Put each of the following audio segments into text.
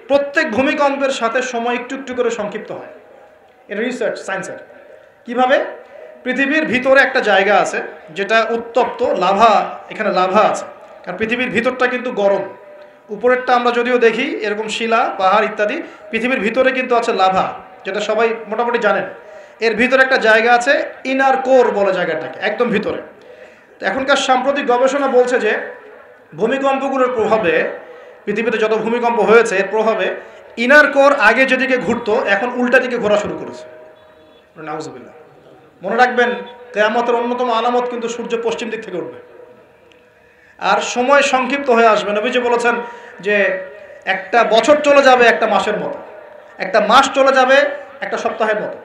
প্রত্যেক ভূমিকম্পের সাথে সময় একটু একটু করে সংক্ষিপ্ত হয়। এটা রিসার্চ সায়েন্সের। কীভাবে? পৃথিবীর ভিতরে একটা জায়গা আছে যেটা উত্তপ্ত, লাভা, এখানে লাভা আছে। কারণ পৃথিবীর ভিতরটা কিন্তু গরম। উপরেরটা আমরা যদিও দেখি এরকম শিলা, পাহাড় ইত্যাদি, পৃথিবীর ভিতরে কিন্তু আছে লাভা, যেটা সবাই মোটামুটি জানেন। এর ভিতরে একটা জায়গা আছে, ইনার কোর বলে জায়গাটাকে, একদম ভিতরে। তো এখনকার সাম্প্রতিক গবেষণা বলছে যে ভূমিকম্পগুলোর প্রভাবে, পৃথিবীতে যত ভূমিকম্প হয়েছে এর প্রভাবে ইনার কোর আগে যেদিকে ঘুরতো এখন উল্টা দিকে ঘোরা শুরু করেছে। নাউজুবিল্লাহ। মনে রাখবেন, কিয়ামতের অন্যতম আলামত কিন্তু সূর্য পশ্চিম দিক থেকে উঠবে আর সময় সংক্ষিপ্ত হয়ে আসবে। নবীজি বলেছেন যে একটা বছর চলে যাবে একটা মাসের মতো, একটা মাস চলে যাবে একটা সপ্তাহের মতো,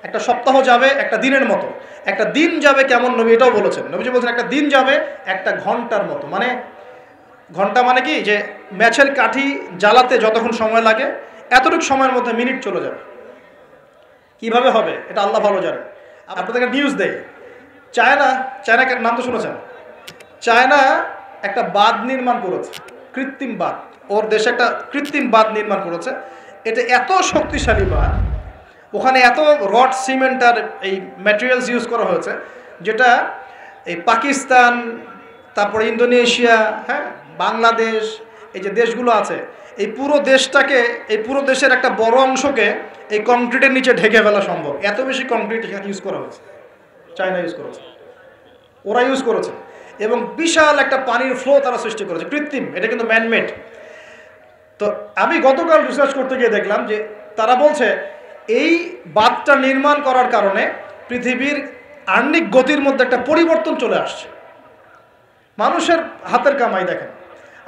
একটা সপ্তাহ যাবে একটা দিনের মতো, একটা দিন যাবে কেমন, নবী এটাও বলেছেন। নবীজি বলছেন একটা দিন যাবে একটা ঘন্টার মতো। মানে ঘন্টা মানে কি, যে ম্যাচের কাঠি জ্বালাতে যতক্ষণ সময় লাগে এতটুকু সময়ের মধ্যে মিনিট চলে যাবে। কিভাবে হবে এটা আল্লাহ ভালো জানেন। আপনাদেরকে নিউজ দেয়, চায়নাকে নাম তো শুনেছেন। চায়না একটা বাঁধ নির্মাণ করেছে, কৃত্রিম বাঁধ। ওর দেশে একটা কৃত্রিম বাঁধ নির্মাণ করেছে। এটা এত শক্তিশালী বাঁধ, ওখানে এত রড, সিমেন্ট আর এই ম্যাটেরিয়ালস ইউজ করা হয়েছে, যেটা এই পাকিস্তান, তারপরে ইন্দোনেশিয়া, হ্যাঁ, বাংলাদেশ, এই যে দেশগুলো আছে, এই পুরো দেশটাকে, এই পুরো দেশের একটা বড় অংশকে এই কংক্রিটের নিচে ঢেকে ফেলা সম্ভব। এত বেশি কংক্রিট এখানে ইউজ করা হয়েছে, চায়না ইউজ করেছে, ওরা ইউজ করেছে। এবং বিশাল একটা পানির ফ্লো তারা সৃষ্টি করেছে, কৃত্রিম, এটা কিন্তু ম্যানমেড। তো আমি গতকাল রিসার্চ করতে গিয়ে দেখলাম যে তারা বলছে এই বাঁধটা নির্মাণ করার কারণে পৃথিবীর আহ্নিক গতির মধ্যে একটা পরিবর্তন চলে আসছে। মানুষের হাতের কামাই দেখেন।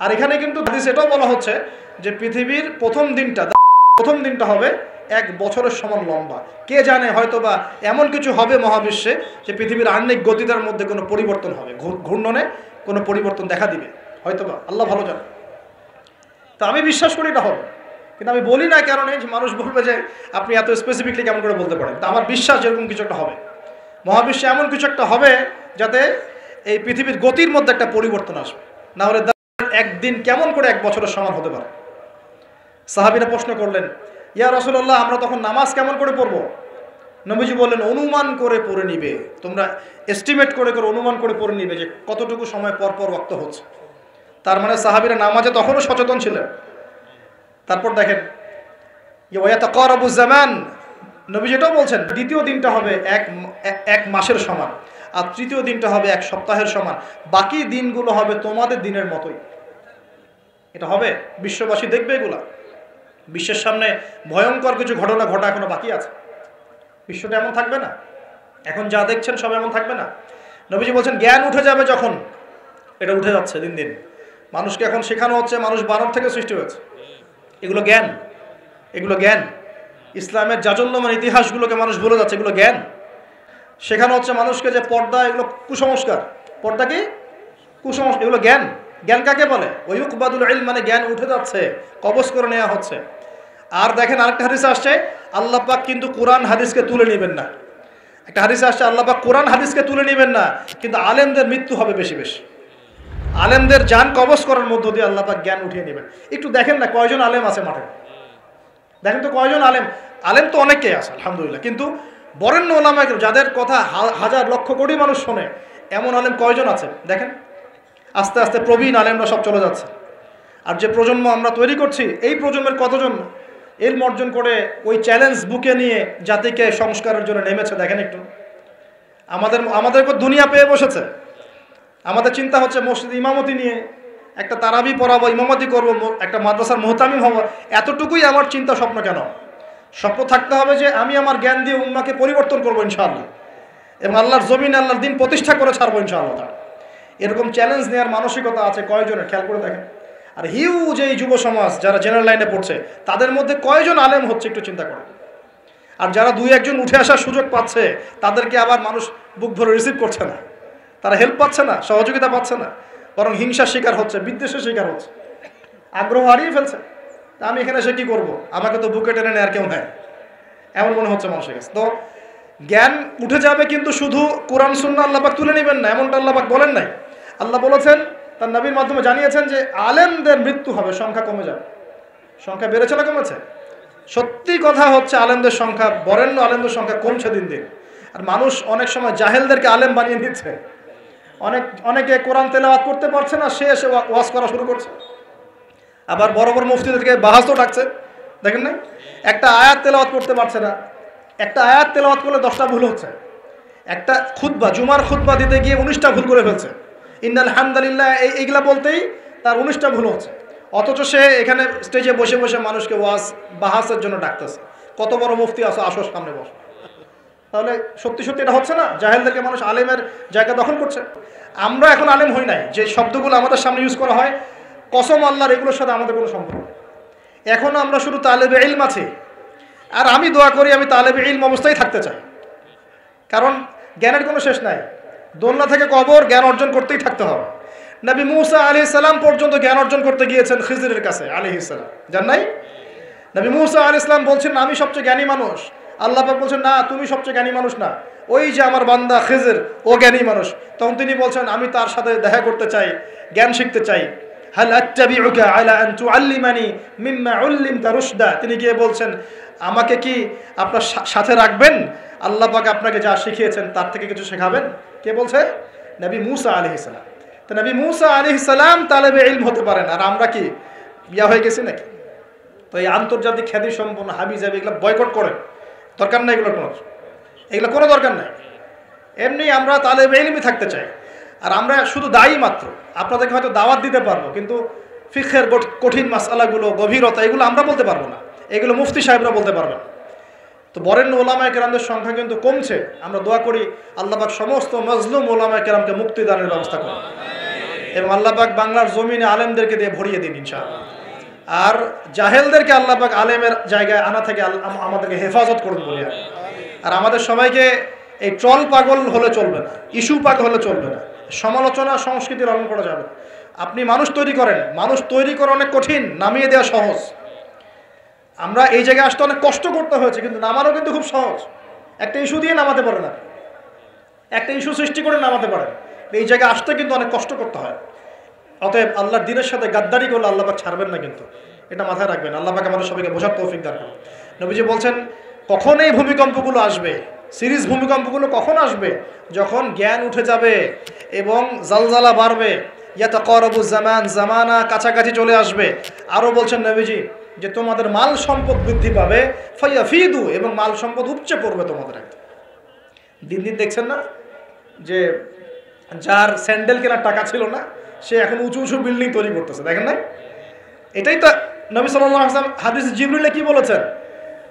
আর এখানে কিন্তু হাদিসে এটাও বলা হচ্ছে যে পৃথিবীর প্রথম দিনটা হবে এক বছরের সমান লম্বা। কে জানে, হয়তো বা এমন কিছু হবে মহাবিশ্বে যে পৃথিবীর আহ্নিক গতিটার মধ্যে কোনো পরিবর্তন হবে, ঘূর্ণনে কোনো পরিবর্তন দেখা দিবে, হয়তো বা, আল্লাহ ভালো জানে। তা আমি বিশ্বাস করি এটা হবে, কিন্তু আমি বলি না কারণে যে মানুষ বলবে যে আপনি এত স্পেসিফিকলি কেমন করে বলতে পারেন। তা আমার বিশ্বাস এরকম কিছু একটা হবে, মহাবিশ্বে এমন কিছু একটা হবে যাতে এই পৃথিবীর গতির মধ্যে একটা পরিবর্তন আসবে। না হলে একদিন কেমন করে এক বছরের সমান হতে পারে। সাহাবীরা প্রশ্ন করলেন, ইয়া রাসূলুল্লাহ, আমরা তখন নামাজ কেমন করে পড়বো? নবীজি বললেন, অনুমান করে পড়ে নিবে, তোমরা এস্টিমেট করে অনুমান করে পড়ে নিবে যে কতটুকু সময় পর পর ওয়াক্ত হচ্ছে। তার মানে সাহাবীরা নামাজে তখনও সচেতন ছিলেন। তারপর দেখেন, ওয়ায়াতাকারাবু জামান, নবীজি এটাও বলছেন দ্বিতীয় দিনটা হবে এক মাসের সমান, আর তৃতীয় দিনটা হবে এক সপ্তাহের সমান, বাকি দিনগুলো হবে তোমাদের দিনের মতোই। এটা হবে, বিশ্ববাসী দেখবে এগুলা। বিশ্বের সামনে ভয়ঙ্কর কিছু ঘটনা ঘটা এখনো বাকি আছে। বিশ্বটা এমন থাকবে না, এখন যা দেখছেন সব এমন থাকবে না। নবীজি বলছেন জ্ঞান উঠে যাবে যখন, এটা উঠে যাচ্ছে দিন দিন। মানুষকে এখন শেখানো হচ্ছে মানুষ বানর থেকে সৃষ্টি হয়েছে। এগুলো জ্ঞান। ইসলামের জাজল্যমান ইতিহাসগুলোকে মানুষ ভুলে যাচ্ছে, এগুলো জ্ঞান। শেখানো হচ্ছে মানুষকে যে পর্দা এগুলো কুসংস্কার, পর্দা কি কুসংস্কার, এগুলো জ্ঞান। জ্ঞান কাকে বলে? ওয়ুকবাদুল ইলম, মানে জ্ঞান উঠে যাচ্ছে, কবজ করে নেওয়া হচ্ছে। আর দেখেন আরেকটা হাদিস আসছে, আল্লাহ পাক কিন্তু কোরআন হাদিসকে তুলে নেবেন না। একটা হাদিস আসছে, আল্লাহ পাক কোরআন হাদিসকে তুলে নেবেন না, কিন্তু আলেমদের মৃত্যু হবে বেশি বেশি। আলেমদের জান কবজ করার মধ্য দিয়ে আল্লাহ পাক জ্ঞান উঠিয়ে নেবেন। একটু দেখেন না কয়জন আলেম আছে মাঠে, দেখেন তো কয়জন আলেম তো অনেকেই আছে আলহামদুলিল্লাহ, কিন্তু বরেণ্য ওলামা যাদের কথা হাজার লক্ষ কোটি মানুষ শোনে, এমন আলেম কয়জন আছে দেখেন। আস্তে আস্তে প্রবীণ আলেমরা সব চলে যাচ্ছে। আর যে প্রজন্ম আমরা তৈরি করছি, এই প্রজন্মের কতজন এলম অর্জন করে ওই চ্যালেঞ্জ বুকে নিয়ে জাতিকে সংস্কারের জন্য নেমেছে দেখেন একটু। আমাদেরকে দুনিয়া পেয়ে বসেছে। আমাদের চিন্তা হচ্ছে মসজিদ ইমামতি নিয়ে একটা তারাবি পড়াবো, ইমামতি করবো, একটা মাদ্রাসার মুহতামিম হবো, এতটুকুই আমার চিন্তা স্বপ্ন। কেন? স্বপ্ন থাকতে হবে যে আমি আমার জ্ঞান দিয়ে উম্মাকে পরিবর্তন করবো ইনশাআল্লাহ, এবং আল্লাহর জমিনে আল্লাহর দিন প্রতিষ্ঠা করে ছাড়বো ইনশাআল্লাহ। এরকম চ্যালেঞ্জ নেওয়ার মানসিকতা আছে কয়জনের, খেয়াল করে দেখেন। আর হিউজ এই যুব সমাজ যারা জেনারেল লাইনে পড়ছে, তাদের মধ্যে কয়জন আলেম হচ্ছে একটু চিন্তা করেন। আর যারা দুই একজন উঠে আসার সুযোগ পাচ্ছে, তাদেরকে আবার মানুষ বুক ভরে রিসিভ করছে না, তারা হেল্প পাচ্ছে না, সহযোগিতা পাচ্ছে না, বরং হিংসার শিকার হচ্ছে, বিদ্বেষের শিকার হচ্ছে, আগ্রহ হারিয়ে ফেলছে। তা আমি এখানে এসে কী করবো, আমাকে তো বুকে টেনে নেয় আর কেউ নেয়, এমন মনে হচ্ছে মানুষের কাছে। তো জ্ঞান উঠে যাবে, কিন্তু শুধু কোরআন সুন্নাহ আল্লাহ পাক তুলে নেবেন না, এমনটা আল্লাহ পাক বলেন নাই। আল্লাহ বলেছেন, তার নবীর মাধ্যমে জানিয়েছেন যে আলেমদের মৃত্যু হবে, সংখ্যা কমে যাবে, সংখ্যা বেড়েছে না কমেছে? সত্যি কথা হচ্ছে আলেমদের সংখ্যা, বরেণ্য আলেমদের সংখ্যা কমছে দিন দিন। আর মানুষ অনেক সময় জাহেলদেরকে আলেম বানিয়ে নিচ্ছে। অনেকে কোরআন তেলাওয়াত করতে পারছে না, সে এসে ওয়াজ করা শুরু করছে। আবার বড় বড় মুফতিদেরকে বাহাসও ডাকছে, দেখেন না? একটা আয়াত তেলাওয়াত করতে পারছে না, একটা আয়াত তেলাওয়াত করলে 10টা ভুল হচ্ছে। একটা খুতবা, জুমার খুতবা দিতে গিয়ে 19টা ভুল করে ফেলছে। ইন্নাল হামদুলিল্লাহ এইগুলা বলতেই তার 19টা ভুল হচ্ছে। অথচ সে এখানে স্টেজে বসে বসে মানুষকে ওয়াজ বাহাসের জন্য ডাকতেছে। কত বড় মুফতি আসো, আসো সামনে বসো। তাহলে সত্যি সত্যি এটা হচ্ছে না? জাহেলদেরকে মানুষ আলেমের জায়গা দখল করছে। আমরা এখন আলেম হই নাই, যে শব্দগুলো আমাদের সামনে ইউজ করা হয়, কসম আল্লাহর, এগুলোর সাথে আমাদের কোনো সম্পর্ক নেই। এখন আমরা শুধু তালেবে ইলম আছি। আর আমি দোয়া করি আমি তালেবে ইলম অবস্থায় থাকতে চাই, কারণ জ্ঞানের কোনো শেষ নাই। দোলনা থেকে কবর, জ্ঞান অর্জন করতেই থাকতে হবে। নবী মুসা আলাইহিস সালাম পর্যন্ত জ্ঞান অর্জন করতে গিয়েছেন খিজরের কাছে আলাইহিস সালাম, জান নাই? নবী মুসা আলাইহিস সালাম বলছেন আমি সবচেয়ে জ্ঞানী মানুষ, আল্লাহ পাক বলছেন না, তুমি সবচেয়ে জ্ঞানী মানুষ না, ওই যে আমার বান্দা খিজর, ও জ্ঞানী মানুষ। তখন তিনি বলছেন আমি তার সাথে দেখা করতে চাই, জ্ঞান শিখতে চাই। হাল আত্তাবিউকা আলা আন তুআল্লিমানি মিম্মা উল্লিমতা রুশদা। তিনি গিয়ে বলছেন আমাকে কি আপনার সাথে রাখবেন? আল্লাহ পাক আপনাকে যা শিখিয়েছেন তার থেকে কিছু শেখাবেন। কে বলছে? নবী মুসা আলাইহিস সালাম। তো নবী মুসা আলাইহিস সালাম তালেবে ইলম হতে পারেন, আর আমরা কি ইয়া হয়ে গেছি নাকি? তো এই আন্তর্জাতিক খ্যাতি সম্পন্ন হাবিজাবি এগুলো বয়কট করেন, দরকার নাই এগুলো কোনো দরকার নাই। এমনি আমরা তালেবে ইলমই থাকতে চাই। আর আমরা শুধু দায়ী মাত্র, আপনাদেরকে হয়তো দাওয়াত দিতে পারবো, কিন্তু ফিকহের কঠিন মাসআলাগুলো, গভীরতা, এগুলো আমরা বলতে পারবো না, এগুলো মুফতি সাহেবরা বলতে পারবেন। তো বরেণ্য ওলামায়ে কেরামদের সংখ্যা কিন্তু কমছে। আমরা দোয়া করি আল্লাহ পাক সমস্ত মাজলুম ওলামায়ে কেরামকে মুক্তিদানের ব্যবস্থা করেন, এবং আল্লাহ পাক বাংলার জমিনে আলেমদেরকে দিয়ে ভরিয়ে দিন ইনশাআল্লাহ। আর জাহেলদেরকে আল্লাহ পাক আলেমের জায়গায় আনা থেকে আমাদেরকে হেফাজত করুন বলি। আর আমাদের সবাইকে এই ট্রল পাগল হলে চলবে না, ইস্যু পাগল হলে চলবে না, সমালোচনা সংস্কৃতি লালন করা যাবে। আপনি মানুষ তৈরি করেন, মানুষ তৈরি করা অনেক কঠিন, নামিয়ে দেওয়া সহজ। আমরা এই জায়গায় আসতে অনেক কষ্ট করতে হয়েছে, কিন্তু নামানো কিন্তু খুব সহজ। একটা ইস্যু দিয়ে নামাতে পারে না, একটা ইস্যু সৃষ্টি করে নামাতে পারে। এই জায়গায় আসতে কিন্তু অনেক কষ্ট করতে হয়। অতএব আল্লাহর দ্বীনের সাথে গাদ্দারি করলে আল্লাহ পাক ছাড়বেন না, কিন্তু এটা মাথায় রাখবেন। আল্লাহ পাক আমাদের সবাইকে বোঝার তৌফিক দান করুন। নবীজি বলছেন কখন এই ভূমিকম্পগুলো আসবে, সিরিজ ভূমিকম্পগুলো কখন আসবে? যখন জ্ঞান উঠে যাবে এবং জালজালা বাড়বে, ইয়াতাকারাবু জামান, জামানা কাছাকাছি চলে আসবে। আরও বলছেন নবীজি যে তোমাদের মাল সম্পদ বৃদ্ধি পাবে, ফায়াফিদু, এবং মাল সম্পদ উপচে পড়বে তোমাদের। দিন দিন দেখছেন না যে যার স্যান্ডেল কেনার টাকা ছিল না, সে এখন উঁচু উঁচু বিল্ডিং তৈরি করতেছে, দেখেন না? এটাই তো নবী সাল্লাল্লাহু আলাইহি ওয়াসাল্লাম হাদিস জিবরিলে কি বলেছেন?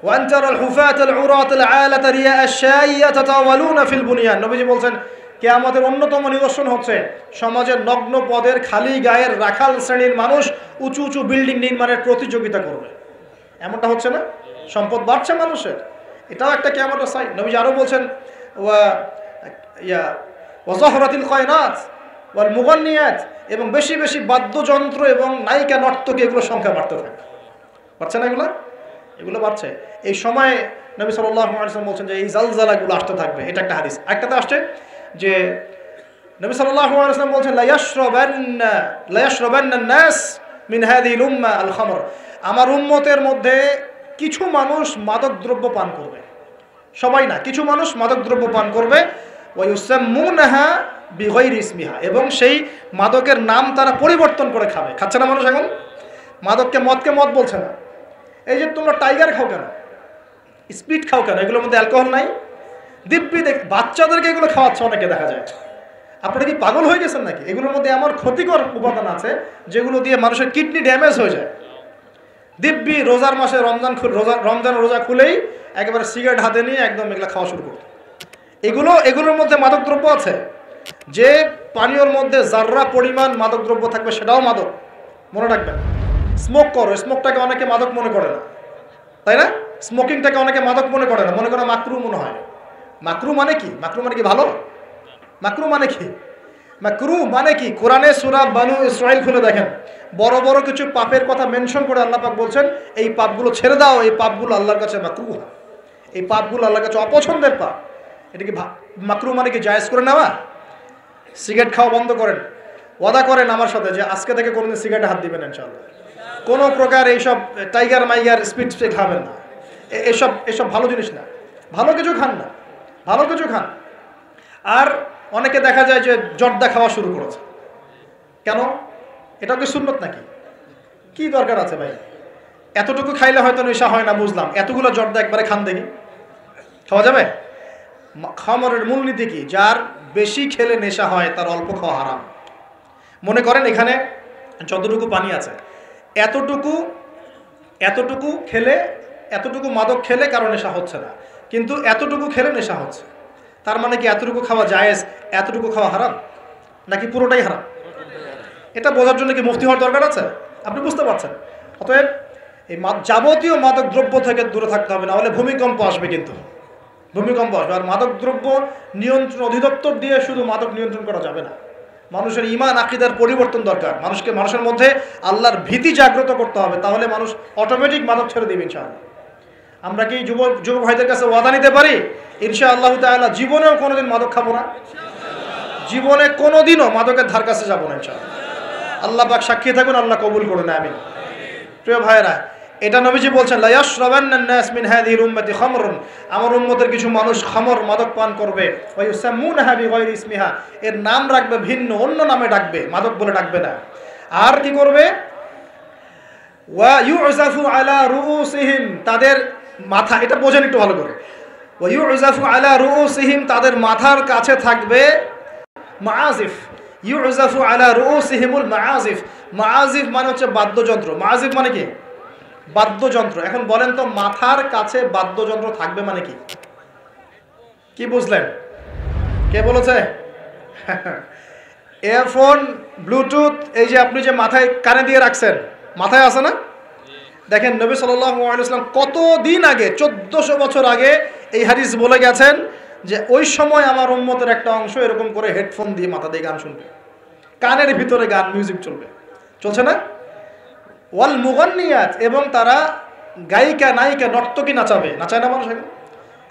ওয়ান তারাল হুফাতাল উরাতাল আলাতা রিয়া আশ-শাইয়্যা তাতাওয়ালুনা ফিল বুনিয়ান। নবীজি বলছেন কিয়ামতের অন্যতম নিদর্শন হচ্ছে সমাজের নগ্ন পদের খালি গায়ের রাখাল শ্রেণীর মানুষ উঁচু উঁচু বিল্ডিং নির্মাণের প্রতিযোগিতা করবে। এমনটা হচ্ছে না? সম্পদ বাড়ছে মানুষের, এটাও একটা কিয়ামতের সাইন। নবীজি আরও বলছেন ওয়াজাহরাতিল কায়নাত ওয়াল মুগান্নিয়াত, এবং বেশি বেশি বাদ্যযন্ত্র এবং নায়িকা নর্তকী এগুলোর সংখ্যা বাড়তে থাকে। বাড়ছে না এগুলো বাড়ছে। এই সময় নবী সাল্লাল্লাহু আলাইহি ওয়াসাল্লাম বলছেন যে এই জালজালাগুলো আসতে থাকবে। এটা একটা হাদিস। একটাতে আসছে যে নবী সাল্লাল্লাহু আলাইহি ওয়াসাল্লাম বলছেন লা ইয়াশরাবান্না নাস মিন হাযিহিল উম্মাহ আল খামর। আমার উম্মতের মধ্যে কিছু মানুষ মাদকদ্রব্য পান করবে, সবাই না, কিছু মানুষ মাদকদ্রব্য পান করবে। ওয়া ইউসাম্মুনাহা বিগাইরি ইসমিহা, এবং সেই মাদকের নাম তারা পরিবর্তন করে খাবে। খাচ্ছে না মানুষ এখন? মদকে মদ বলছে না। এই যে তোমরা টাইগার খাও কেন, স্পিড খাও কেন, এগুলোর মধ্যে অ্যালকোহল নাই? দিব্যি বাচ্চাদেরকে এগুলো খাওয়াচ্ছে অনেকে, দেখা যায়। আপনারা কি পাগল হয়ে গেছেন নাকি? এগুলোর মধ্যে এমন ক্ষতিকর উপাদান আছে যেগুলো দিয়ে মানুষের কিডনি ড্যামেজ হয়ে যায়। দিব্যি রোজার মাসে রমজান রোজা খুলেই একেবারে সিগারেট হাতে নিয়ে একদম এগুলো খাওয়া শুরু করত। এগুলোর মধ্যে মাদকদ্রব্য আছে। যে পানীয়র মধ্যে যার্রা পরিমাণ মাদকদ্রব্য থাকবে সেটাও মাদক, মনে রাখবেন। স্মোক করো, স্মোকটাকে অনেকে মাদক মনে করে না, তাই না? স্মোকিংটাকে অনেকে মাদক মনে করে না, মনে করে মাকরু মনে হয়। মাকরু মানে কি? মাকরু মানে কি ভালো? মাকরু মানে কি? মাকরু মানে কি? কোরআনে সূরা বানু ইসরাইল খুলে দেখেন, বড় বড় কিছু পাপের কথা মেনশন করে আল্লাহ পাক বলছেন এই পাপগুলো ছেড়ে দাও, এই পাপগুলো আল্লাহর কাছে মাকরু, এই পাপগুলো আল্লাহর কাছে অপছন্দের পাপ। এটা কি মাকরু মানে কি জায়েজ করে নেওয়া? সিগারেট খাওয়া বন্ধ করেন, ওয়াদা করেন আমার সাথে যে আজকে থেকে কোনোদিন সিগারেটে হাত দিবেন ইনশাআল্লাহ। কোনো প্রকার এইসব টাইগার মাইগার স্পিড খাবেন না, এসব এসব ভালো জিনিস না, ভালো কিছু খান না, ভালো কিছু খান। আর অনেকে দেখা যায় যে জর্দা খাওয়া শুরু করেছে, কেন? এটা কি সুন্নত নাকি? কি দরকার আছে ভাই? এতটুকু খাইলে হয়তো নেশা হয় না বুঝলাম, এতগুলো জর্দা একবারে খান দেখি, খাওয়া যাবে? খামরের মূলনীতি কি? যার বেশি খেলে নেশা হয় তার অল্প খাওয়া হারাম। মনে করেন এখানে যতটুকু পানি আছে, এতটুকু এতটুকু খেলে, এতটুকু মাদক খেলে কারো নেশা হচ্ছে না, কিন্তু এতটুকু খেলে নেশা হচ্ছে। তার মানে কি এতটুকু খাওয়া জায়েজ, এতটুকু খাওয়া হারাম, নাকি পুরোটাই হারাম? এটা বোঝার জন্য কি মুফতি হওয়ার দরকার আছে? আপনি বুঝতে পারছেন? অতএব এই যাবতীয় মাদক দ্রব্য থেকে দূরে থাকতে হবে, না হলে ভূমিকম্প আসবে। কিন্তু ভূমিকম্প আসবে। আর মাদক দ্রব্য নিয়ন্ত্রণ অধিদপ্তর দিয়ে শুধু মাদক নিয়ন্ত্রণ করা যাবে না, মানুষের ঈমান আকীদার পরিবর্তন দরকার। মানুষের মধ্যে আল্লাহর ভীতি জাগ্রত করতে হবে, তাহলে মানুষ অটোমেটিক মাদক ছেড়ে দেবে ইনশাআল্লাহ। আমরা কি যুবক ভাইদের কাছে ওয়াদা নিতে পারি ইনশাআল্লাহু তাআলা জীবনেও কোনোদিন মাদক খাবো না, জীবনে কোনোদিনও মাদকের ধার কাছে যাবো না ইনশাআল্লাহ। আল্লাহ পাক সাক্ষী থাকুন, আল্লাহ কবুল করুন, আমিন। প্রিয় ভাইয়েরা, এটা নবীজি বলছেন লা ইয়াশরাবান্নান নাস মিন হাযিহিল উম্মতি খামরুন, আমার উম্মতের কিছু মানুষ খামর মাদক পান করবে, ওয়া ইউসাম্মুনাহা বিগায়রি ইসমিহা, এর নাম রাখবে ভিন্ন, অন্য নামে ডাকবে, মাদক বলে ডাকবে না। আর কি করবে? ওয়া ইউযাফু আলা রুউসিহিম, তাদের মাথা, এটা বোঝেন একটু ভালো করে, ওয়া ইউযাফু আলা রুউসিহিম, তাদের মাথার কাছে থাকবে মাআজিফ, ইউযাফু আলা রুউসিহিমুল মাআজিফ। মাআজিফ মানে হচ্ছে বাদ্যযন্ত্র। মাআজিফ মানে কি? বাদ্যযন্ত্র। এখন বলেন তো, মাথার কাছে বাদ্যযন্ত্র থাকবে মানে কি? কি বুঝলেন? কে বলেছে? ইয়ারফোন, ব্লুটুথ, এই যে আপনি যে মাথায় কানে দিয়ে রাখছেন, মাথায় আছে না? দেখেন নবী সাল্লাল্লাহু আলাইহি ওয়াসাল্লাম কতদিন আগে, 1400 বছর আগে এই হাদিস বলে গেছেন যে ওই সময় আমার উম্মতের একটা অংশ এরকম করে হেডফোন দিয়ে মাথা দিয়ে গান শুনবে, কানের ভিতরে গান, মিউজিক চলবে, চলছে না? ওয়াল মুগান্নিয়াত, এবং তারা গায়িকা নায়িকা নর্তকী নাচাবে, নাচায় না মানুষ এখন?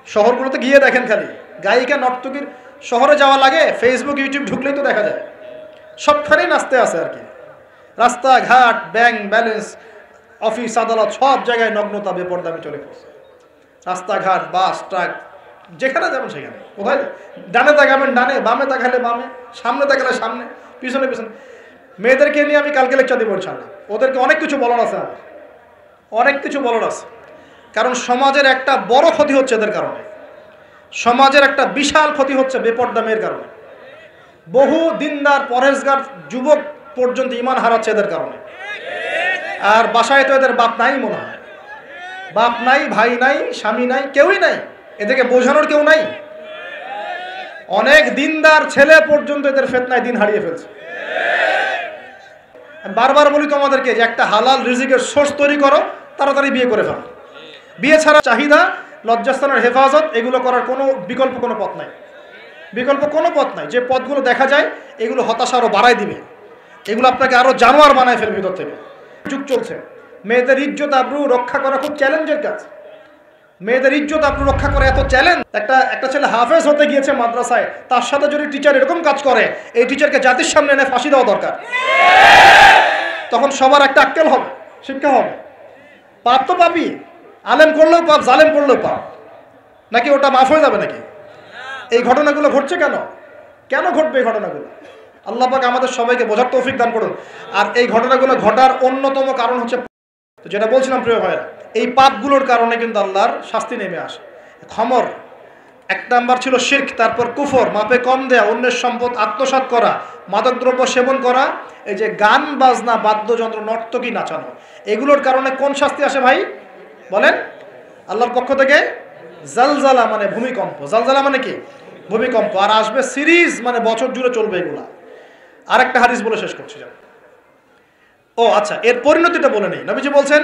শহরগুলোতে গিয়ে দেখেন, খালি গায়িকা নর্তকীর, শহরে যাওয়া লাগে, ফেসবুক ইউটিউব ঢুকলেই তো দেখা যায়, সবখানেই নাচতে আছে আর কি। রাস্তাঘাট, ব্যাংক ব্যালেন্স, অফিস আদালত, সব জায়গায় নগ্নতা বেপরদামি চলে পড়ছে। রাস্তাঘাট, বাস, ট্রাক, যেখানে যাবেন সেখানে। কোথায়? ডানে তাকাবেন ডানে, বামে তাকালে বামে, সামনে তাকালে সামনে, পিছনে পিছনে। মেয়েদেরকে নিয়ে আমি কালকে লেকচার দিব ইনশাআল্লাহ, ওদেরকে অনেক কিছু বলার আছে, অনেক কিছু বলার আছে। কারণ সমাজের একটা বড় ক্ষতি হচ্ছে এদের কারণে, সমাজের একটা বিশাল ক্ষতি হচ্ছে বেপরদা মেয়ের কারণে। বহু দিনদার পরহেজগার যুবক পর্যন্ত ঈমান হারাচ্ছে এদের কারণে। আর বাসায় তো এদের বাপ নাই মনে হয়, বাপ নাই, ভাই নাই, স্বামী নাই, কেউই নাই, এদেরকে বোঝানোর কেউ নাই। অনেক দিনদার ছেলে পর্যন্ত এদের ফিতনায় দিন হারিয়ে ফেলছে। বারবার বলি তোমাদেরকে যে একটা হালাল রিজিকের সোর্স তৈরি করো, তাড়াতাড়ি বিয়ে করে ফেলো। বিয়ে ছাড়া চাহিদা, লজ্জাস্থানের হেফাজত, এগুলো করার কোনো বিকল্প কোনো পথ নাই, বিকল্প কোনো পথ নাই। যে পথগুলো দেখা যায় এগুলো হতাশা আরও বাড়ায় দিবে, এগুলো আপনাকে আরও জানোয়ার বানায় ফেলবে ভিতর থেকে। যুগ চলছে, মেয়েদের ইজ্জত আবরু রক্ষা করা খুব চ্যালেঞ্জের কাজ। মেয়েদের ইজ্জত আবরু রক্ষা করা এত চ্যালেঞ্জ। একটা ছেলে হাফেজ হতে গিয়েছে মাদ্রাসায়, তার সাথে যদি টিচার এরকম কাজ করে, এই টিচারকে জাতির সামনে এনে ফাঁসি দেওয়া দরকার। তখন সবার একটা আক্কেল হবে, শিক্ষা হবে। পাপ তো পাপই, আলেম করলেও পাপ, জালেম করলেও পাপ, নাকি ওটা মাফ হয়ে যাবে নাকি? এই ঘটনাগুলো ঘটছে কেন? কেন ঘটবে এই ঘটনাগুলো? আল্লাহ পাক আমাদের সবাইকে বোঝার তৌফিক দান করুন। আর এই ঘটনাগুলো ঘটার অন্যতম কারণ হচ্ছে, যেটা বলছিলাম প্রিয় ভাইরা, এই পাপগুলোর কারণে কিন্তু আল্লাহর শাস্তি নেমে আসে। খমর এক নাম্বার ছিল শিরক, তারপর কুফর, মাপে কম দেয়া, অন্যের সম্পদ আত্মসাৎ করা, মাদকদ্রব্য সেবন করা, এই যে গান বাজনা, বাদ্যযন্ত্র, নর্তকী নাচানো, এগুলোর কারণে কোন শাস্তি আসে ভাই বলেন? আল্লাহর পক্ষ থেকে জালজালা মানে ভূমিকম্প। জালজালা মানে কি? ভূমিকম্প। আর আসবে সিরিজ, মানে বছর জুড়ে চলবে এগুলা। আরেকটা হাদিস বলে শেষ করছি। ও আচ্ছা, এর পরিণতিটা বলে নেই। নবীজি বলছেন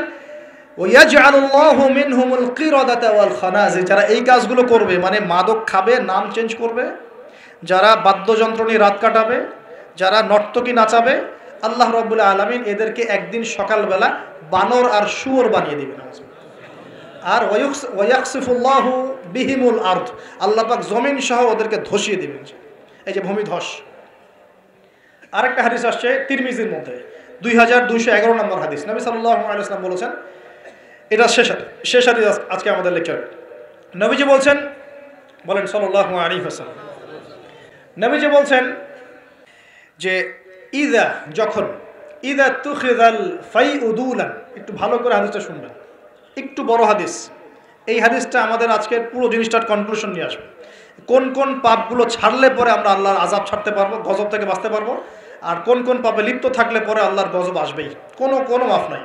ওয়াজআলুল্লাহু মিনহুমুল কিরাদাতা ওয়াল খানাজির, যারা এই কাজগুলো করবে, মানে মাদক খাবে, নাম চেঞ্জ করবে, যারা বাদ্যযন্ত্র নিয়ে রাত কাটাবে, যারা নর্তকী নাচাবে, আল্লাহ রাব্বুল আলামিন এদেরকে একদিন সকালবেলা বানর আর শুয়োর বানিয়ে দিবেন। আর ওয়ায়াকসিফুল্লাহু বিহিমুল আরদ, আল্লাহ পাক জমিন সহ ওদেরকে ধসিয়ে দিবেন, এই যে ভূমিধস। আরেকটা হাদিস আসছে তিরমিজির মধ্যে, 2211 নম্বর হাদিস। নবী সাল্লাল্লাহু আলাইহি ওয়াসাল্লাম বলেছেন, এটা শেষ হাদিস আজকে আমাদের লেকচার। নবীজি বলছেন, বলেন সাল্লাল্লাহু আলাইহি ওয়াসাল্লাম, নবীজি বলছেন যে ইদা তুখিযাল ফাইউদুলান, একটু ভালো করে হাদিসটা শুনবেন, একটু বড় হাদিস। এই হাদিসটা আমাদের আজকের পুরো জিনিসটার কনক্লুশন নিয়ে আসবে। কোন কোন পাপগুলো ছাড়লে পরে আমরা আল্লাহর আযাব ছাড়তে পারবো, গজব থেকে বাঁচতে পারবো, আর কোন কোন পাপে লিপ্ত থাকলে পরে আল্লাহর গজব আসবেই, কোনো মাফ নাই।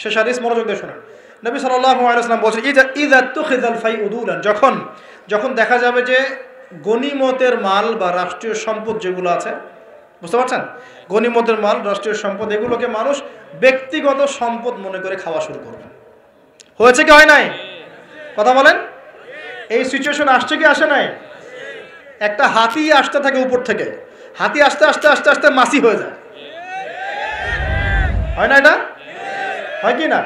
শেষ হাদিস মনোযোগ দিয়ে শোনেন। নবী সাল্লাল্লাহু আলাইহি ওয়াসাল্লাম বলছেন, ইদা তুখিযাল ফাইউদুলান, যখন দেখা যাবে যে গনিমতের মাল বা রাষ্ট্রীয় সম্পদ যেগুলো আছে, বুঝতে পারছেন, গনিমতের মাল, রাষ্ট্রীয় সম্পদ, এগুলোকে মানুষ ব্যক্তিগত সম্পদ মনে করে খাওয়া শুরু করবে। হয়েছে কি হয় নাই? কথা বলেন। এই সিচুয়েশন আসছে কি আসে নাই? একটা হাতি আসতে থাকে উপর থেকে, হাতি আস্তে আস্তে আস্তে আস্তে মাছি হয়ে যায়, হয় না? এটা হয় কি না?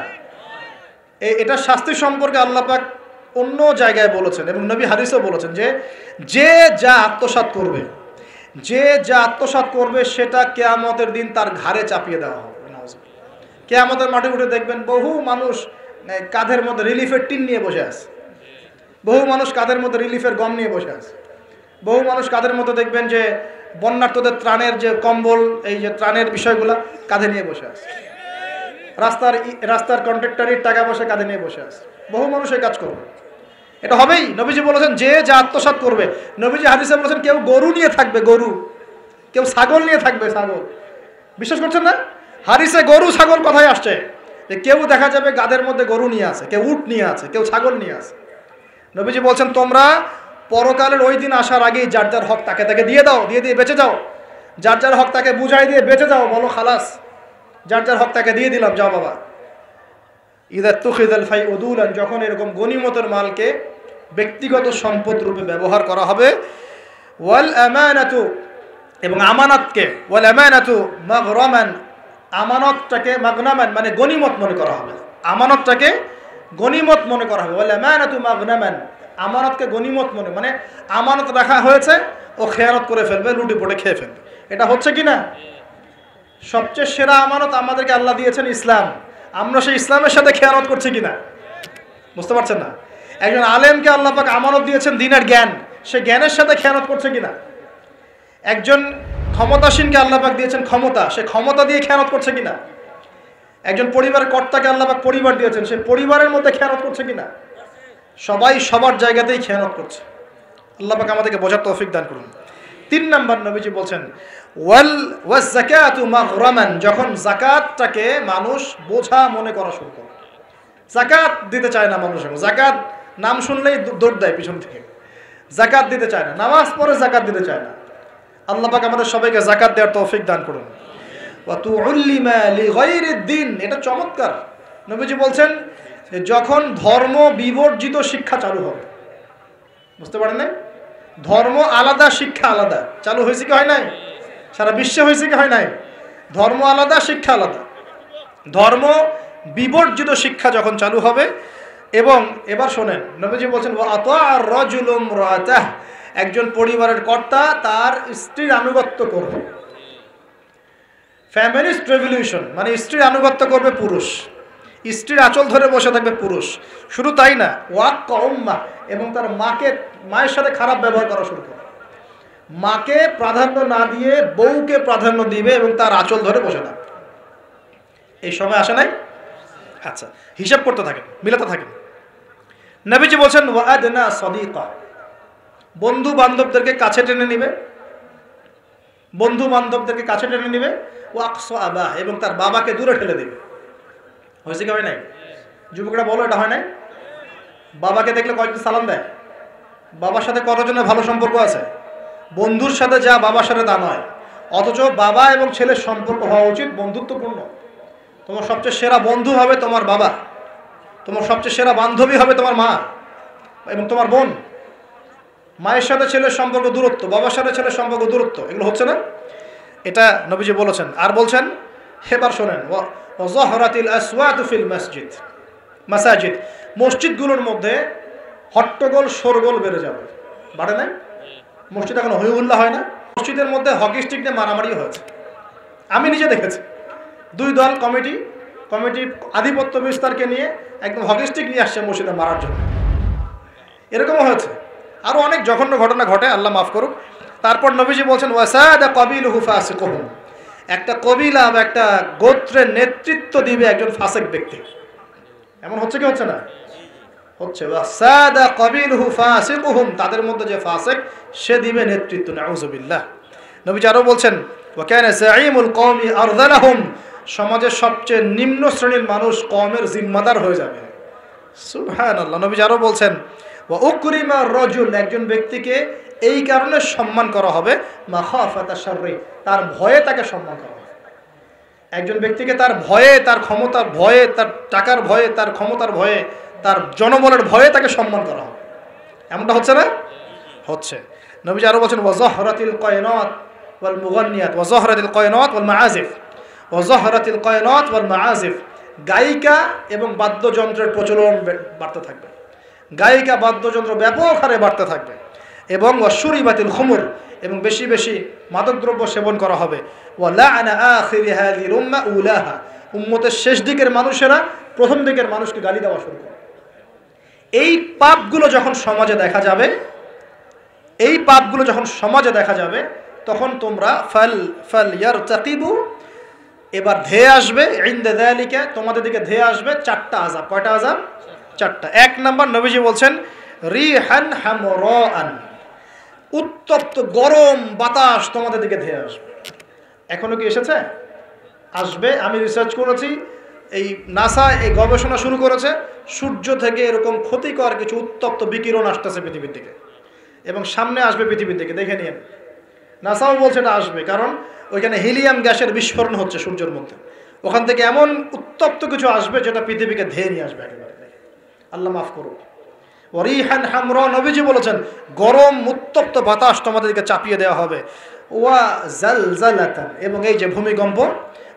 এটা শাস্তি সম্পর্কে আল্লাহ পাক অন্য জায়গায় বলেছেন এবং নবী হাদিসেও বলেছেন যে যা আত্মসাৎ করবে সেটা কিয়ামতের দিন তার ঘাড়ে চাপিয়ে দেওয়া হবে। কিয়ামতের মাঠে উঠে দেখবেন বহু মানুষ কাঁধের মধ্যে রিলিফের টিন নিয়ে বসে আছে, বহু মানুষ কাঁধের মধ্যে রিলিফের গম নিয়ে বসে আছে, বহু মানুষ কাঁধের মধ্যে দেখবেন যে বন্যার্তদের ত্রাণের যে কম্বল, এই যে ত্রাণের বিষয়গুলো কাঁধে নিয়ে বসে আছে, রাস্তার কন্ট্রাক্টরের টাকা পয়সা কাঁধে নিয়ে বসে আছে। বহু মানুষ এই কাজ করবে, এটা হবেই। নবীজি বলেছেন যে যা আত্মসাৎ করবে। নবীজি হাদিসে বলেছেন কেউ গরু নিয়ে থাকবে, গরু, কেউ ছাগল নিয়ে থাকবে, ছাগল। বিশ্বাস করছেন না? হাদিসে গরু ছাগল কথাই আসছে, যে কেউ দেখা যাবে গাদের মধ্যে গরু নিয়ে আছে, কেউ উট নিয়ে আছে, কেউ ছাগল নিয়ে আছে। নবীজি বলছেন তোমরা পরকালের ওই দিন আসার আগেই যার যার হক তাকে দিয়ে দাও, দিয়ে বেঁচে যাও। যার যার হক তাকে বুঝাই দিয়ে বেঁচে যাও, বলো খালাস, যার যার হক তাকে দিয়ে দিলাম, যাও বাবা। ইদা তুখিযাল ফাইউদুলান, যখন এরকম গনিমতের মালকে ব্যক্তিগত সম্পদ রূপে ব্যবহার করা হবে। ওয়াল আমানাতু, এবং আমানতকে, ওয়াল আমানাতু মাগরামান, আমানতটাকে মাগনামান মানে গনিমত মনে করা হবে, আমানতটাকে গনিমত মনে করা হবে। ওয়াল আমানাতু মাগনামান, আমানতকে গনিমত মানে আমানত রাখা হয়েছে, ও খেয়ানত করে ফেলবে, লুটি পড়ে খেয়ে ফেলবে। এটা হচ্ছে কি না? সবচেয়ে সেরা আমানত আমাদেরকে আল্লাহ দিয়েছেন ইসলাম, আমরা সেই ইসলামের সাথে খেয়ানত করছি কিনা বুঝতে পারছেন না? একজন আলেমকে আল্লাহ পাক আমানত দিয়েছেন দ্বীনের জ্ঞান, সে জ্ঞানের সাথে খেয়ানত করছে কিনা? একজন ক্ষমতাসীনকে আল্লাহ পাক দিয়েছেন ক্ষমতা, সে ক্ষমতা দিয়ে খেয়ানত করছে কিনা? একজন পরিবারের কর্তাকে আল্লাহ পাক পরিবার দিয়েছেন, সে পরিবারের মধ্যে খেয়ানত করছে কিনা? সবাই সবার জায়গাতেই খেয়ানত করছে। আল্লাহ পাক আমাদেরকে বোঝার তৌফিক দান করুন। 3 নম্বর নবীজি বলছেন ওয়াজ যাকাতু মাগরামান, যখন যাকাতটাকে মানুষ বোঝা মনে করা শুরু করে। যাকাত দিতে চায় না মানুষ, যাকাত নাম শুনলেই দৌড় দেয় পিছন থেকে, যাকাত দিতে চায় না, নামাজ পড়ে যাকাত দিতে চায় না। আল্লাহ পাক আমাদের সবাইকে যাকাত দেওয়ার তৌফিক দান করুন। ওয়া তুউল্লিমা লিগাইরিদ দ্বীন, এটা চমৎকার। নবীজি বলছেন যে যখন ধর্ম বিবর্জিত শিক্ষা চালু হবে, বুঝতে পারেন না? ধর্ম আলাদা, শিক্ষা আলাদা চালু হয়েছে কি হয় নাই? সারা বিশ্বে হয়েছে কি হয় নাই? ধর্ম আলাদা, শিক্ষা আলাদা। ধর্ম বিবর্জিত শিক্ষা যখন চালু হবে, এবং এবার শোনেন, নবীজি বলছেন ওয়া আতাআর রাজুলু ইমরাতাহ, একজন পরিবারের কর্তা তার স্ত্রীর আনুগত্য করবে। ফ্যামিলিস্ট রেভলিউশন মানে স্ত্রীর আনুগত্য করবে পুরুষ, স্ত্রীর আঁচল ধরে বসে থাকবে পুরুষ। শুধু তাই না, ওয়াক্কা উম্মাহ, এবং তার মায়ের সাথে খারাপ ব্যবহার করা শুরু করবে। মাকে প্রাধান্য না দিয়ে বউকে প্রাধান্য দিবে এবং তার আঁচল ধরে বসে থাকবে। এই সময় আসে নাই? আচ্ছা, হিসাব করতে থাকেন, মিলাতে থাকেন। নবীজি বলছেন ওয়াদনা সাদিকা, বন্ধু বান্ধবদেরকে কাছে টেনে নিবে, বন্ধু বান্ধবদেরকে কাছে টেনে নিবে। ওয়াকসা আবা, এবং তার বাবাকে দূরে ঠেলে দিবে। হয়েছে কি হয় নাই? যুবকরা বলো, এটা হয় নাই? বাবাকে দেখলে কয়েকদিন সালাম দেয়, বাবার সাথে কতজনের ভালো সম্পর্ক আছে? বন্ধুর সাথে যা বাবার সাথে তা নয়। অথচ বাবা এবং ছেলের সম্পর্ক হওয়া উচিত বন্ধুত্বপূর্ণ। তোমার সবচেয়ে সেরা বন্ধু হবে তোমার বাবা, তোমার সবচেয়ে সেরা বান্ধবী হবে তোমার মা এবং তোমার বোন। মায়ের সাথে ছেলের সম্পর্ক দূরত্ব, বাবার সাথে ছেলের সম্পর্ক দূরত্ব, এগুলো হচ্ছে না? এটা নবীজি বলেছেন। আর বলছেন, এবার শোনেন, ওয়াজহরাতিল আসওয়াতু ফিল মাসাজিদ, মসজিদগুলোর মধ্যে হট্টগোল শোরগোল বেড়ে যাবে। বাড়ে নাই? মসজিদ এখন হই হুল্লা হয় না? মসজিদের মধ্যে হকি স্টিক নিয়ে মারামারি হয়েছে, আমি নিজে দেখেছি। দুই দল কমিটি আধিপত্য বিস্তারকে নিয়ে একদম হকিস্টিক নিয়ে আসছে মসজিদে মারার জন্য। এরকমও হয়েছে। আরও অনেক জঘন্য ঘটনা ঘটে, আল্লাহ মাফ করুক। তারপর নবীজি বলছেন ওয়াসাদা কবিলুহু ফাসিকুহুম, একটা কবিলা বা একটা গোত্রের নেতৃত্ব দিবে একজন ফাসিক ব্যক্তি। এমন হচ্ছে কি হচ্ছে না? হচ্ছে। ওয়াসাদা কবিলুহু ফাসিকুহুম, তাদের মধ্যে যে ফাসিক সে দিবে নেতৃত্ব। নাউযুবিল্লাহ। নবীজি আরও বলছেন ওয়া কানা যাঈমুল কওমি আরযালাহুম, সমাজের সবচেয়ে নিম্ন শ্রেণীর মানুষ কওমের জিম্মাদার হয়ে যাবে। সুবহানাল্লাহ। নবীজি আরও বলছেন ওয়া উকরিমা রাজুল, একজন ব্যক্তিকে এই কারণে সম্মান করা হবে মাখাফাতা শাররি, তার ভয়ে তাকে সম্মান করা হবে। একজন ব্যক্তিকে তার ভয়ে, তার ক্ষমতার ভয়ে, তার টাকার ভয়ে, তার ক্ষমতার ভয়ে, তার জনবলের ভয়ে তাকে সম্মান করা হবে। এমনটা হচ্ছে না? হচ্ছে। নবীজি আরও বলছেন ওয়াজহরাতিল কায়নাত ওয়াল মুগান্নিয়াত, ওয়াজহরাতিল কায়নাত ওয়াল মাআজিফ, ওয়াজহরাতিল কায়নাত ওয়াল মাআজিফ, গায়িকা এবং বাদ্যযন্ত্রের প্রচলন বাড়তে থাকবে। গায়িকা বাদ্যযন্ত্র ব্যাপক হারে বাড়তে থাকবে। এবং ওয়াশুরিবাতিল খুমুর, এবং বেশি বেশি মাদকদ্রব্য সেবন করা হবে। ওয়ালাআনা আখিরি হাযিহিল উম্মাহ উলাহা, উম্মতের শেষ দিকের মানুষেরা প্রথম দিকের মানুষকে গালি দেওয়া শুরু করে। এই পাপগুলো যখন সমাজে দেখা যাবে, তখন তোমরা ফাল ইয়ারতাকিবু, এবার ধেয়ে আসবে, ইনদা যালিকা, তোমাদের দিকে ধেয়ে আসবে চারটা আযাব। কয়টা আযাব? চারটা। এক নাম্বার, নবীজি বলছেন রিহান হামরাআন, উত্তপ্ত গরম বাতাস তোমাদের দিকে ধেয়ে আসবে। এখনো কি এসেছে? আসবে। আমি রিসার্চ করেছি, এই নাসা এই গবেষণা শুরু করেছে, সূর্য থেকে এরকম ক্ষতিকর কিছু উত্তপ্ত বিকিরণ আসতেছে পৃথিবীর দিকে, এবং সামনে আসবে পৃথিবীর দিকে, দেখে নিন। নাসাও বলছে এটা আসবে, কারণ ওইখানে হিলিয়াম গ্যাসের বিস্ফোরণ হচ্ছে সূর্যের মধ্যে। ওখান থেকে এমন উত্তপ্ত কিছু আসবে যেটা পৃথিবীকে ধেয়ে নিয়ে আসবে একেবারে। আল্লাহ মাফ করুক। ওয়ারিহান হামরা, নবীজি বলেছেন গরম উত্তপ্ত বাতাস তোমাদেরকে চাপিয়ে দেওয়া হবে। ওয়া জালজালাতান, এবং এই যে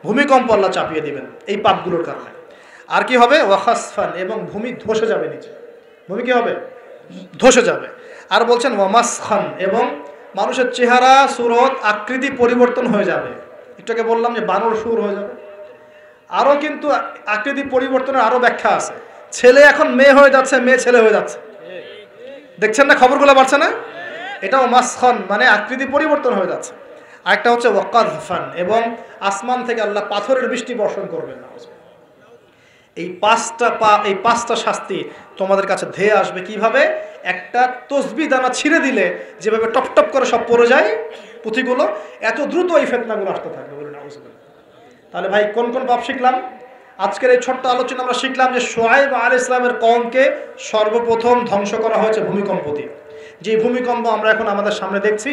ভূমিকম্প আল্লাহ চাপিয়ে দিবেন এই পাপগুলোর কারণে। আর কি হবে? ওয়া খাসফান, এবং ভূমি ধসে যাবে নিচে। ভূমি কি হবে? ধসে যাবে। আর বলছেন ওয়া মাসখান, এবং মানুষের চেহারা, সুরত, আকৃতি পরিবর্তন হয়ে যাবে। একটুকে বললাম যে বানর সুর হয়ে যাবে। আরও কিন্তু আকৃতি পরিবর্তনের আরও ব্যাখ্যা আছে। ছেলে এখন মেয়ে হয়ে যাচ্ছে, মেয়ে ছেলে হয়ে যাচ্ছে। দেখছেন না খবরগুলো বাড়ছে না? এটাও মাসখান, মানে আকৃতি পরিবর্তন হয়ে যাচ্ছে। আরেকটা হচ্ছে ওয়াকাযফান, এবং আসমান থেকে আল্লাহ পাথরের বৃষ্টি বর্ষণ করবেন। এই পাঁচটা শাস্তি তোমাদের কাছে ধেয়ে আসবে। কিভাবে? একটা তসবিহ দানা ছিঁড়ে দিলে যেভাবে টপ টপ করে সব পড়ে যায় পুঁথিগুলো, এত দ্রুত এই ফিতনাগুলো আসতে থাকবে। তাহলে ভাই কোন কোন পাপ শিখলাম? আজকের এই ছোট্ট আলোচনা আমরা শিখলাম যে শুআয়ব আলাইহিস সালামের কওমকে সর্বপ্রথম ধ্বংস করা হয়েছে ভূমিকম্প দিয়ে। যে ভূমিকম্প আমরা এখন আমাদের সামনে দেখছি,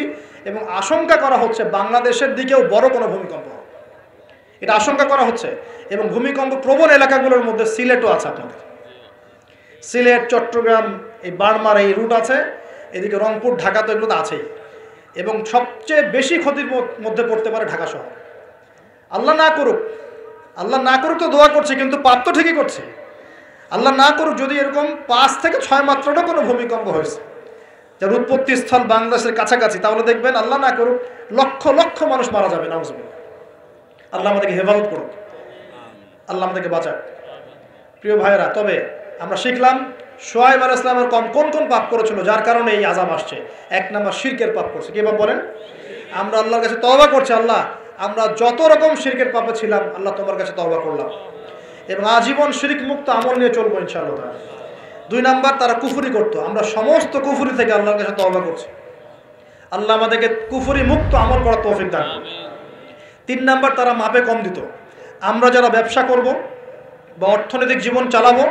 এবং আশঙ্কা করা হচ্ছে বাংলাদেশের দিকেও বড় কোনো ভূমিকম্প হবে, এটা আশঙ্কা করা হচ্ছে। এবং ভূমিকম্প প্রবণ এলাকাগুলোর মধ্যে সিলেটও আছে। আপনাদের সিলেট, চট্টগ্রাম, এই বার্মার এই রুট আছে, এদিকে রংপুর, ঢাকা তো এগুলো তো আছেই। এবং সবচেয়ে বেশি ক্ষতির মধ্যে পড়তে পারে ঢাকা শহর। আল্লাহ না করুক তো দোয়া করছে, কিন্তু পাপ তো ঠিকই করছে। আল্লাহ না করুক যদি এরকম 5 থেকে 6 মাত্রাটা কোনো ভূমিকম্প হয়েছে, যার উৎপত্তি স্থল বাংলাদেশের কাছাকাছি, তাহলে দেখবেন আল্লাহ না করুক লক্ষ লক্ষ মানুষ মারা যাবে। নাউজুবিল্লাহ। আল্লাহ আমাদেরকে হেফাজত করুক, আল্লাহ আমাদেরকে বাঁচাক। প্রিয় ভাইয়েরা, তবে আমরা শিখলাম শুআয়ব আলাইহিস সালামের কওম কোন কোন পাপ করেছিল যার কারণে এই আযাব আসছে। এক নাম্বার, শিরকের পাপ করছে। কি পাপ বলেন? আমরা আল্লাহর কাছে তওবা করছি, আল্লাহ আমরা যত রকম শিরকের পাপে ছিলাম আল্লাহ তোমার কাছে তওবা করলাম, এবং আজীবন শিরক মুক্ত আমল নিয়ে চলবো ইনশাআল্লাহ। 2 নাম্বার, তারা কুফরি করতো, আমরা সমস্ত কুফরি থেকে আল্লাহর কাছে তওবা করছি, আল্লাহ আমাদেরকে কুফরি মুক্ত আমল করার তৌফিক দান করুন। 3 নাম্বার, তারা মাপে কম দিত। আমরা যারা ব্যবসা করব বা অর্থনৈতিক জীবন চালাবো,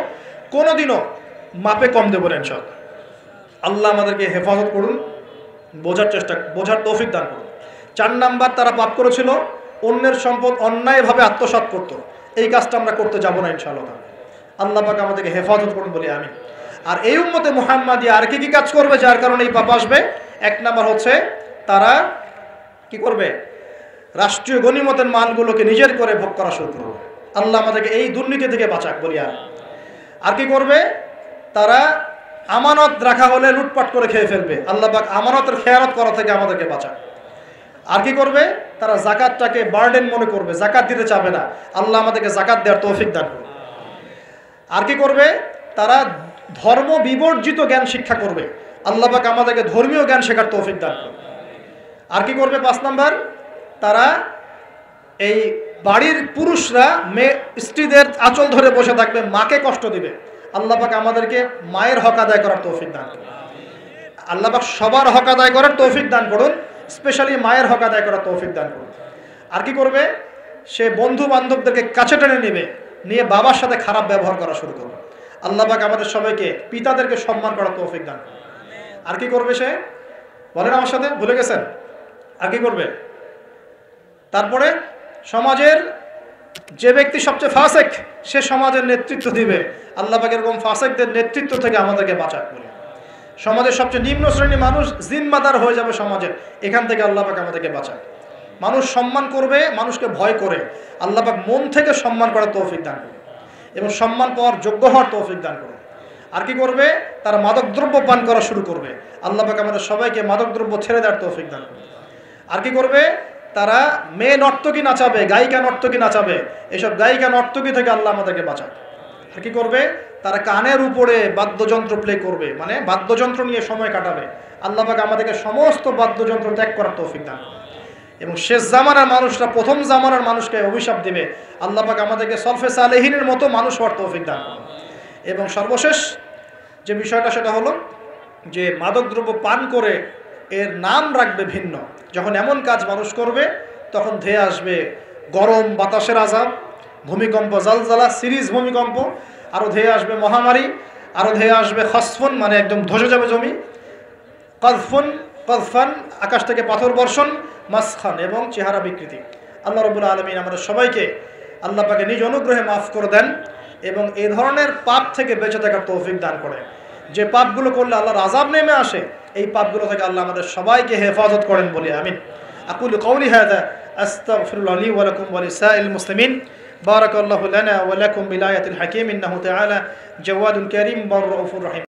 কোনোদিনও মাপে কম দেবো না ইনশাআল্লাহ। আল্লাহ আমাদেরকে হেফাজত করুন, বোঝার তৌফিক দান করুন। 4 নাম্বার, তারা পাপ করেছিল অন্যের সম্পদ অন্যায়ভাবে আত্মসাৎ করত। এই কাজটা আমরা করতে যাব না ইনশাআল্লাহ। আল্লাহ পাক আমাদেরকে হেফাজত করুন বলি আমি। আর এই উম্মতে মুহাম্মাদি আর কি কাজ করবে যার কারণে এই পাপ আসবে? 1 নাম্বার হচ্ছে তারা কি করবে? রাষ্ট্রীয় গনিমতের মালগুলোকে নিজের করে ভোগ করা শুরু করবে। আল্লাহ আমাদেরকে এই দুর্নীতি থেকে বাঁচাক বলি আমি। আর কি করবে? তারা আমানত রাখা হলে লুটপাট করে খেয়ে ফেলবে। আল্লাহ পাক আমানতের খেয়ানত করা থেকে আমাদেরকে বাঁচাক। আর কি করবে? তারা জাকাতটাকে বার্ডেন মনে করবে, জাকাত দিতে চাবে না। আল্লাহ আমাদেরকে জাকাত দেওয়ার তৌফিক দান করুন। আর কি করবে? তারা ধর্ম বিবর্জিত জ্ঞান শিক্ষা করবে। আল্লাহ পাক আমাদেরকে ধর্মীয় জ্ঞান শেখার তৌফিক দান করুন। আর কি করবে? 5 নাম্বার, তারা এই বাড়ির পুরুষরা মেয়ে স্ত্রীদের আঁচল ধরে বসে থাকবে, মাকে কষ্ট দিবে। আল্লাহ পাক আমাদেরকে মায়ের হক আদায় করার তৌফিক দান করুন। আল্লাহ পাক সবার হক আদায় করার তৌফিক দান করুন, স্পেশালি মায়ের হক আদায় করার তৌফিক দান করুন। আর কি করবে? সে বন্ধু বান্ধবদেরকে কাছে টেনে নেবে, নিয়ে বাবার সাথে খারাপ ব্যবহার করা শুরু করবে। আল্লাহ পাক আমাদের সবাইকে পিতাদেরকে সম্মান করার তৌফিক দান করুন। আর কি করবে সে? বলেন আমার সাথে, ভুলে গেছেন? আর কি করবে? তারপরে সমাজের যে ব্যক্তি সবচেয়ে ফাসেক, সে সমাজের নেতৃত্ব দিবে। আল্লাহ পাক এরকম ফাসেকদের নেতৃত্ব থেকে আমাদেরকে বাঁচাক বলে। সমাজের সবচেয়ে নিম্ন শ্রেণীর মানুষ জিম্মাদার হয়ে যাবে সমাজের, এখান থেকে আল্লাহ পাক আমাদেরকে বাঁচাক। মানুষ সম্মান করবে মানুষকে ভয় করে, আল্লাহ পাক মন থেকে সম্মান করার তৌফিক দান করুন এবং সম্মান পাওয়ার যোগ্য হওয়ার তৌফিক দান করুন। আর কি করবে? তারা মাদকদ্রব্য পান করা শুরু করবে। আল্লাহ পাক আমাদের সবাইকে মাদকদ্রব্য ছেড়ে দেওয়ার তৌফিক দান করুন। আর কি করবে? তারা মেয়ে নর্তকী নাচাবে, গায়িকা নর্তকী নাচাবে। এসব গায়িকা নর্তকী থেকে আল্লাহ আমাদেরকে বাঁচাক। আর কি করবে? তারা কানের উপরে বাদ্যযন্ত্র প্লে করবে, মানে বাদ্যযন্ত্র নিয়ে সময় কাটাবে। আল্লাহ পাক আমাদেরকে সমস্ত বাদ্যযন্ত্র ত্যাগ করার তৌফিক দান করুন। এবং শেষ জামানার মানুষরা প্রথম জামানার মানুষকে অভিশাপ দেবে। আল্লাহ পাক আমাদেরকে সলফে সালেহিনের মতো মানুষ হওয়ার তৌফিক দান করুন। এবং সর্বশেষ যে বিষয়টা, সেটা হলো যে মাদকদ্রব্য পান করে এর নাম রাখবে ভিন্ন। যখন এমন কাজ মানুষ করবে তখন ধেয়ে আসবে গরম বাতাসের আযাব, ভূমিকম্প, জালজালা, সিরিজ ভূমিকম্প, আরও ধেয়ে আসবে মহামারী, আরও ধেয়ে আসবে খসফুন, মানে একদম ধসে যাবে জমি, কযফান, আকাশ থেকে পাথর বর্ষণ, মাসখান এবং চেহারা বিকৃতি। আল্লাহ রাব্বুল আলামিন আমাদের সবাইকে আল্লাহ পাকে নিজ অনুগ্রহে মাফ করে দেন এবং এই ধরনের পাপ থেকে বেঁচে থাকার তৌফিক দান করে। যে পাপগুলো করলে আল্লাহর আযাব নেমে আসে, এই পাপগুলো থেকে আল্লাহ আমাদের সবাইকে হেফাজত করেন বলি আমিন। আকুলু কওলি হাযা আস্তাগফিরুল্লাহ লি ওয়া লাকুম ওয়া লিসাইরিল মুসলিমিন। বারাকাল্লাহু লানা ওয়া লাকুম বিল আয়াতিল হাকীম ইন্নাহু তাআলা জাওয়াদুল কারীম ওয়া রাউফুর রহিম।